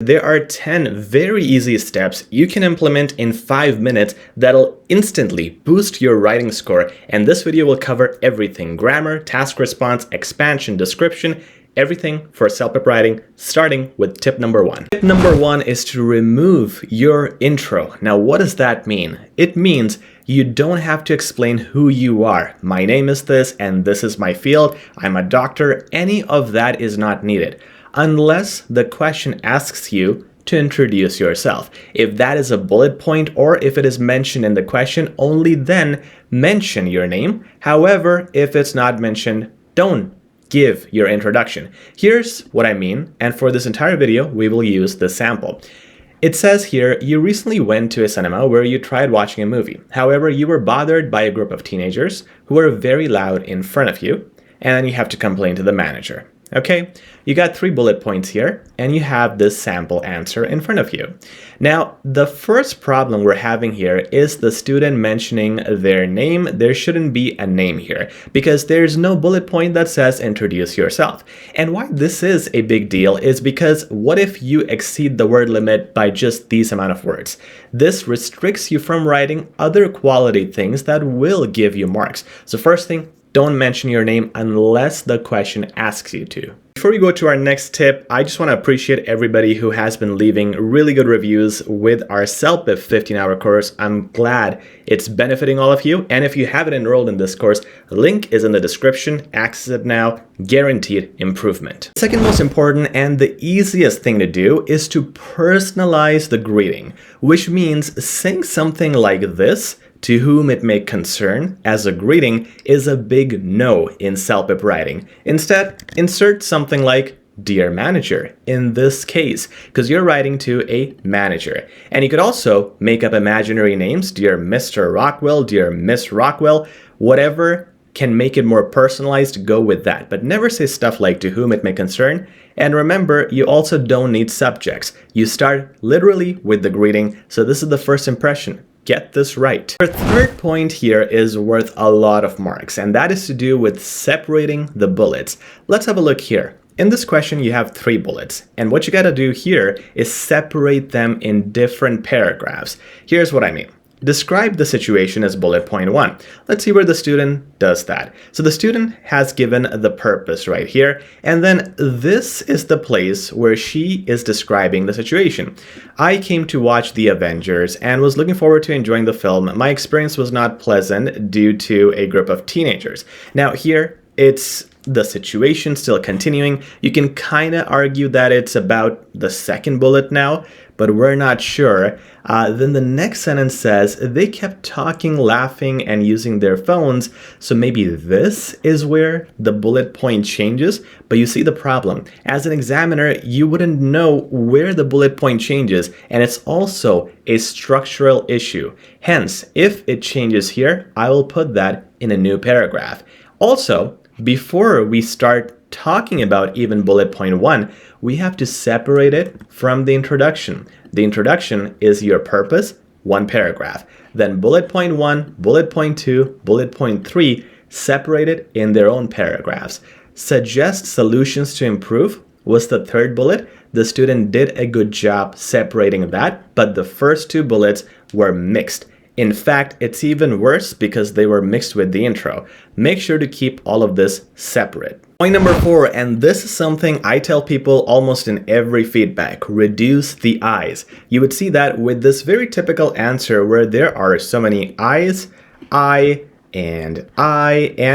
There are 10 very easy steps you can implement in 5 minutes that'll instantly boost your writing score, and this video will cover everything: grammar, task response, expansion, description, everything for CELPIP writing, starting with tip number 1. Tip number 1 is to remove your intro. Now, what does that mean? It means you don't have to explain who you are. My name is this, and this is my field. I'm a doctor. Any of that is not needed, unless the question asks you to introduce yourself. If that is a bullet point, or if it is mentioned in the question, only then mention your name. However, if it's not mentioned, don't give your introduction. Here's what I mean, and for this entire video, we will use this sample. It says here, you recently went to a cinema where you tried watching a movie. However, you were bothered by a group of teenagers who were very loud in front of you, and you have to complain to the manager. Okay, you got 3 bullet points here, and you have this sample answer in front of you. Now, the first problem we're having here is the student mentioning their name. There shouldn't be a name here because there's no bullet point that says introduce yourself. And why this is a big deal is because what if you exceed the word limit by just these amount of words? This restricts you from writing other quality things that will give you marks. So first thing, don't mention your name unless the question asks you to. Before we go to our next tip, I just want to appreciate everybody who has been leaving really good reviews with our CELPIP 15-hour course. I'm glad it's benefiting all of you. And if you haven't enrolled in this course, link is in the description. Access it now. Guaranteed improvement. The second most important and the easiest thing to do is to personalize the greeting, which means saying something like this: "To whom it may concern," as a greeting is a big no in CELPIP writing. Instead, insert something like "Dear Manager" in this case, because you're writing to a manager. And you could also make up imaginary names: Dear Mr. Rockwell, Dear Miss Rockwell, whatever can make it more personalized, go with that. But never say stuff like "to whom it may concern." And remember, you also don't need subjects. You start literally with the greeting, so this is the first impression. Get this right. Our third point here is worth a lot of marks, and that is to do with separating the bullets. Let's have a look here. In this question, you have 3 bullets, and what you gotta do here is separate them in different paragraphs. Here's what I mean. Describe the situation as bullet point 1. Let's see where the student does that. So the student has given the purpose right here, and then this is the place where she is describing the situation. I came to watch The Avengers and was looking forward to enjoying the film. My experience was not pleasant due to a group of teenagers. Now here, it's the situation still continuing. You can kind of argue that it's about the second bullet now, but we're not sure. Then the next sentence says, they kept talking, laughing, and using their phones. So maybe this is where the bullet point changes. But you see the problem. As an examiner, you wouldn't know where the bullet point changes, and it's also a structural issue. Hence, if it changes here, I will put that in a new paragraph. Also, before we start talking about even bullet point 1, we have to separate it from the introduction. The introduction is your purpose, 1 paragraph. Then bullet point 1, bullet point 2, bullet point 3, separated in their own paragraphs. Suggest solutions to improve was the 3rd bullet. The student did a good job separating that, but the first 2 bullets were mixed. In fact, it's even worse because they were mixed with the intro. Make sure to keep all of this separate. Point number 4, and this is something I tell people almost in every feedback: reduce the I's. You would see that with this very typical answer where there are so many I's, and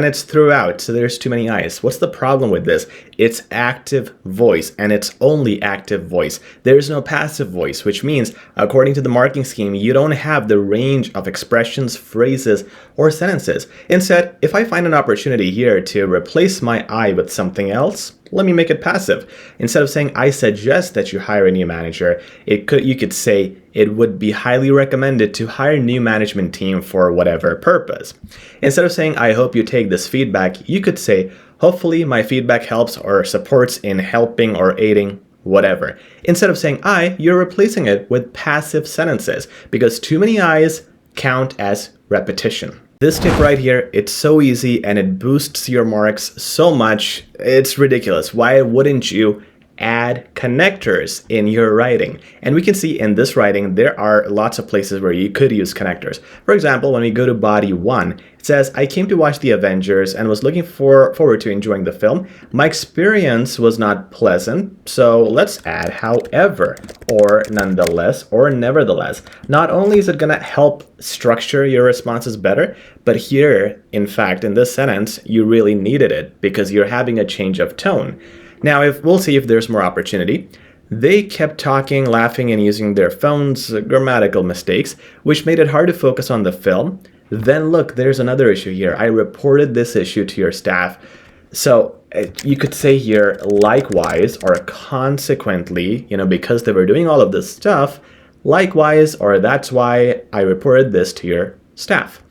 it's throughout, so there's too many I's. What's the problem with this? It's active voice, and it's only active voice. There's no passive voice, which means, according to the marking scheme, you don't have the range of expressions, phrases, or sentences. Instead, if I find an opportunity here to replace my I with something else, let me make it passive. Instead of saying, I suggest that you hire a new manager, you could say, it would be highly recommended to hire a new management team for whatever purpose. Instead of saying, I hope you take this feedback, you could say, hopefully my feedback helps or supports in helping or aiding whatever. Instead of saying I, you're replacing it with passive sentences because too many I's count as repetition. This tip right here, it's so easy and it boosts your marks so much. It's ridiculous. Why wouldn't you add connectors in your writing. And we can see in this writing, there are lots of places where you could use connectors. For example, when we go to body 1, it says, I came to watch the Avengers and was looking forward to enjoying the film. My experience was not pleasant, so let's add however, or nonetheless, or nevertheless. Not only is it going to help structure your responses better, but here, in fact, in this sentence, you really needed it because you're having a change of tone. Now, we'll see if there's more opportunity. They kept talking, laughing, and using their phones, grammatical mistakes, which made it hard to focus on the film. Then look, there's another issue here. I reported this issue to your staff. So you could say here, likewise, or consequently, because they were doing all of this stuff, likewise, or that's why I reported this to your staff.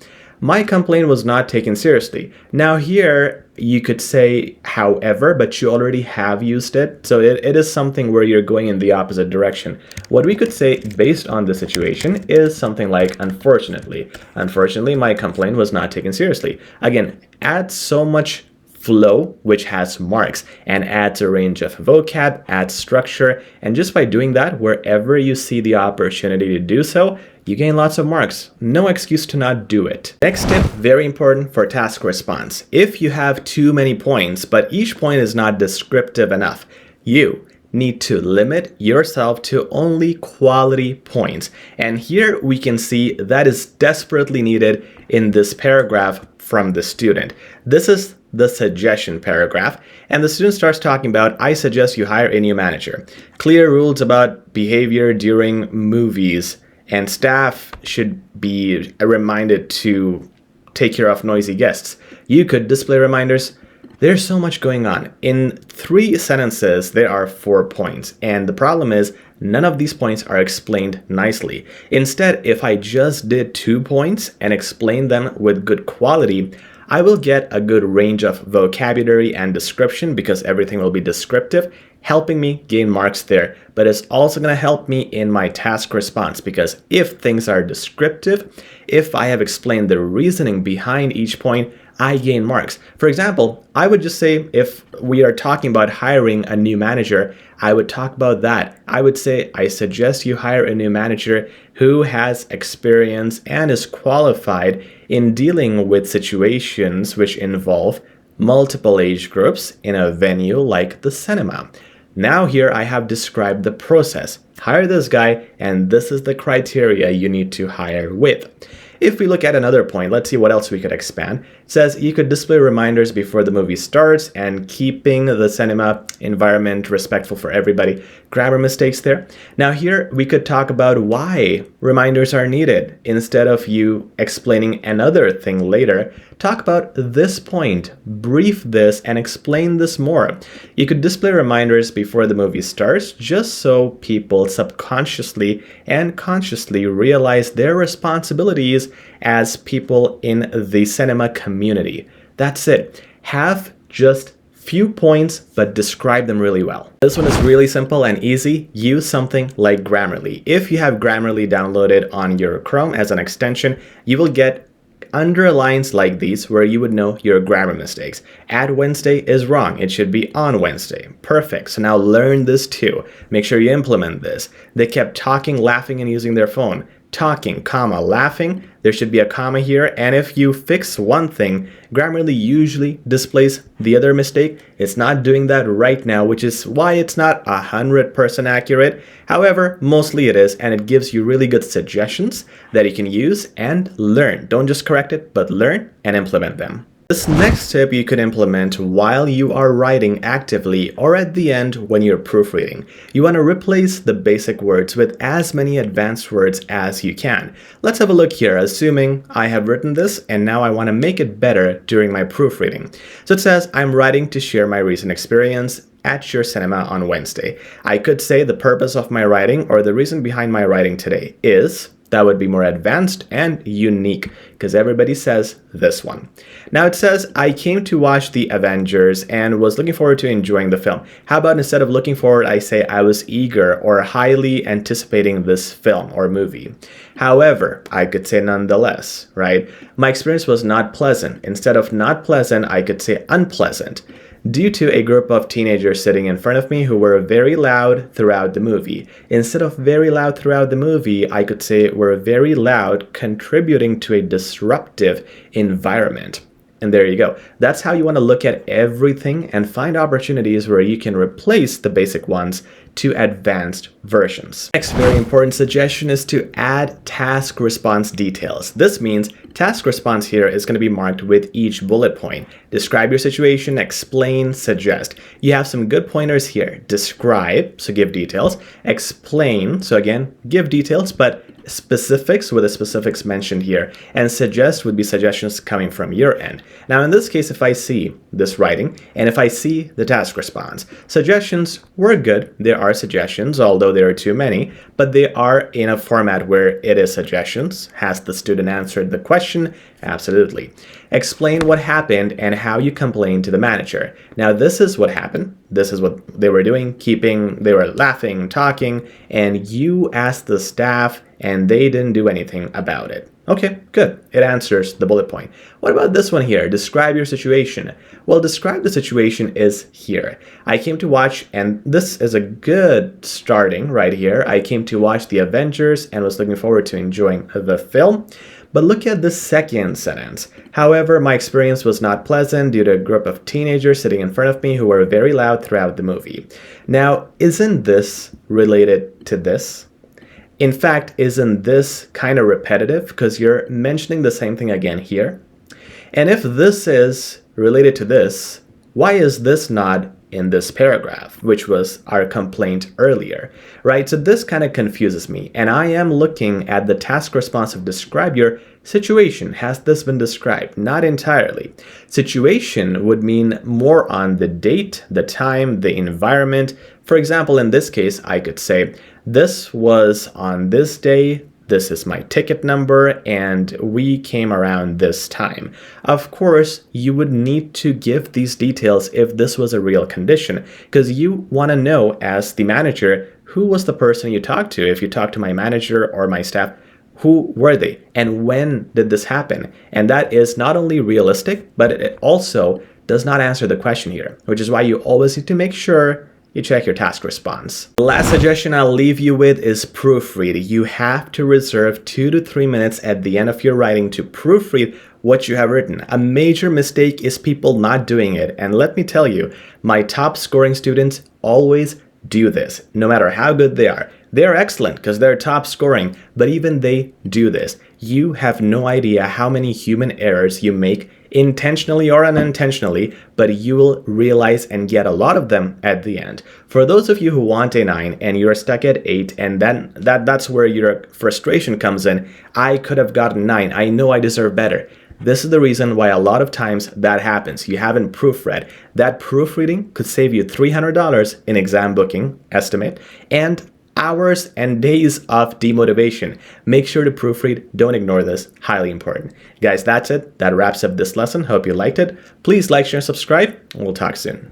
My complaint was not taken seriously. Now here, you could say however, but you already have used it. So it is something where you're going in the opposite direction. What we could say based on the situation is something like unfortunately. Unfortunately, my complaint was not taken seriously. Again, add so much flow, which has marks, and adds a range of vocab, adds structure, and just by doing that, wherever you see the opportunity to do so, you gain lots of marks. No excuse to not do it. Next tip, very important for task response. If you have too many points, but each point is not descriptive enough, you need to limit yourself to only quality points. And here we can see that is desperately needed in this paragraph from the student. This is the suggestion paragraph, and the student starts talking about, I suggest you hire a new manager. Clear rules about behavior during movies, and staff should be reminded to take care of noisy guests. You could display reminders. There's so much going on. In 3 sentences, there are 4 points, and the problem is none of these points are explained nicely. Instead, if I just did 2 points and explained them with good quality, I will get a good range of vocabulary and description because everything will be descriptive, helping me gain marks there. But it's also going to help me in my task response because if things are descriptive, if I have explained the reasoning behind each point, I gain marks. For example, I would just say if we are talking about hiring a new manager, I would talk about that. I would say, I suggest you hire a new manager who has experience and is qualified in dealing with situations which involve multiple age groups in a venue like the cinema. Now here I have described the process. Hire this guy, and this is the criteria you need to hire with. If we look at another point, let's see what else we could expand. It says you could display reminders before the movie starts and keeping the cinema environment respectful for everybody. Grammar mistakes there. Now here we could talk about why reminders are needed. Instead of you explaining another thing later, talk about this point, brief this, and explain this more. You could display reminders before the movie starts just so people subconsciously and consciously realize their responsibilities as people in the cinema community. That's it. Have just few points, but describe them really well. This one is really simple and easy. Use something like Grammarly. If you have Grammarly downloaded on your Chrome as an extension, you will get underlines like these where you would know your grammar mistakes. Add Wednesday is wrong. It should be on Wednesday. Perfect. So now learn this too. Make sure you implement this. They kept talking, laughing, and using their phone. Talking, comma, laughing. There should be a comma here. And if you fix one thing, Grammarly usually displays the other mistake. It's not doing that right now, which is why it's not 100% accurate. However, mostly it is, and it gives you really good suggestions that you can use and learn. Don't just correct it, but learn and implement them. This next tip you could implement while you are writing actively or at the end when you're proofreading. You want to replace the basic words with as many advanced words as you can. Let's have a look here, assuming I have written this and now I want to make it better during my proofreading. So it says, I'm writing to share my recent experience at your cinema on Wednesday. I could say the purpose of my writing or the reason behind my writing today is... That would be more advanced and unique because everybody says this one. Now it says, I came to watch the Avengers and was looking forward to enjoying the film. How about instead of looking forward, I say I was eager or highly anticipating this film or movie. However, I could say nonetheless, right? My experience was not pleasant. Instead of not pleasant, I could say unpleasant. due to a group of teenagers sitting in front of me who were very loud throughout the movie. Instead of very loud throughout the movie, I could say were very loud, contributing to a disruptive environment. And there you go. That's how you want to look at everything and find opportunities where you can replace the basic ones to advanced versions. Next very important suggestion is to add task response details. This means task response here is going to be marked with each bullet point. Describe your situation, explain, suggest. You have some good pointers here. Describe, so give details. Explain, so again, give details, but specifics with the specifics mentioned here, and suggest would be suggestions coming from your end. Now in this case, if I see this writing and if I see the task response, suggestions were good. There are suggestions, although there are too many, but they are in a format where it is suggestions. Has the student answered the question? Absolutely. Explain what happened and how you complained to the manager. Now this is what happened. This is what they were doing, they were laughing, talking, and you asked the staff and they didn't do anything about it. Okay, good. It answers the bullet point. What about this one here? Describe your situation. Well, describe the situation is here. I came to watch, and this is a good starting right here. I came to watch The Avengers and was looking forward to enjoying the film. But look at the second sentence. However, my experience was not pleasant due to a group of teenagers sitting in front of me who were very loud throughout the movie. Now, isn't this related to this? In fact, isn't this kind of repetitive because you're mentioning the same thing again here? And if this is related to this, why is this not in this paragraph, which was our complaint earlier, right? So this kind of confuses me, and I am looking at the task response of describe your situation. Has this been described? Not entirely. Situation would mean more on the date, the time, the environment. For example, in this case, I could say, this was on this day, this is my ticket number, and we came around this time. Of course, you would need to give these details if this was a real condition, because you want to know as the manager, who was the person you talked to? If you talked to my manager or my staff, who were they? And when did this happen? And that is not only realistic, but it also does not answer the question here, which is why you always need to make sure you check your task response. The last suggestion I'll leave you with is proofread. You have to reserve 2 to 3 minutes at the end of your writing to proofread what you have written. A major mistake is people not doing it. And let me tell you, my top scoring students always do this, no matter how good they are. They're excellent because they're top scoring, but even they do this. You have no idea how many human errors you make intentionally or unintentionally, but you will realize and get a lot of them at the end. For those of you who want a 9 and you're stuck at 8, and then that's where your frustration comes in. I could have gotten 9. I know I deserve better. This is the reason why a lot of times that happens. You haven't proofread. That proofreading could save you $300 in exam booking estimate and hours and days of demotivation. Make sure to proofread. Don't ignore this. Highly important. Guys, that's it. That wraps up this lesson. Hope you liked it. Please like, share, and subscribe. We'll talk soon.